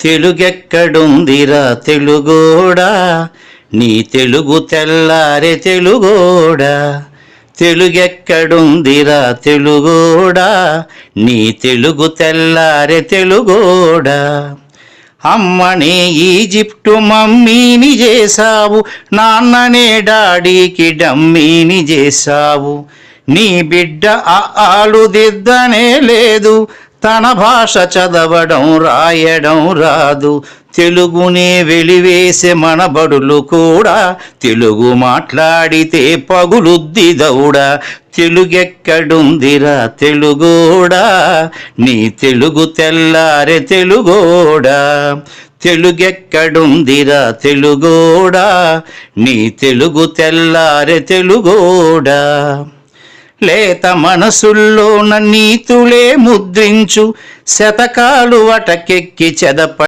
తెలుగెక్కడుందిరా తెలుగోడా, నీ తెలుగు తెల్లారె తెలుగోడా. తెలుగెక్కడుందిరా తెలుగోడా, నీ తెలుగు తెల్లారె తెలుగోడా. అమ్మనే ఈజిప్టు మమ్మీని చేశావు, నాన్ననే డాడీకి డమ్మీని చేశావు. నీ బిడ్డ ఆలు దిద్దనే లేదు, తన భాష చదవడం రాయడం రాదు. తెలుగునే వెలివేసే మన బడులు కూడా తెలుగు మాట్లాడితే పగులుద్ది దౌడా. తెలుగెక్కడుందిరా తెలుగోడా, నీ తెలుగు తెల్లారె తెలుగోడా. తెలుగెక్కడుందిరా తెలుగోడా, నీ తెలుగు తెల్లారె తెలుగోడా. లేత మనసుల్లోన నీతులే ముద్రించు, శతకాలు అటకెక్కి చెదప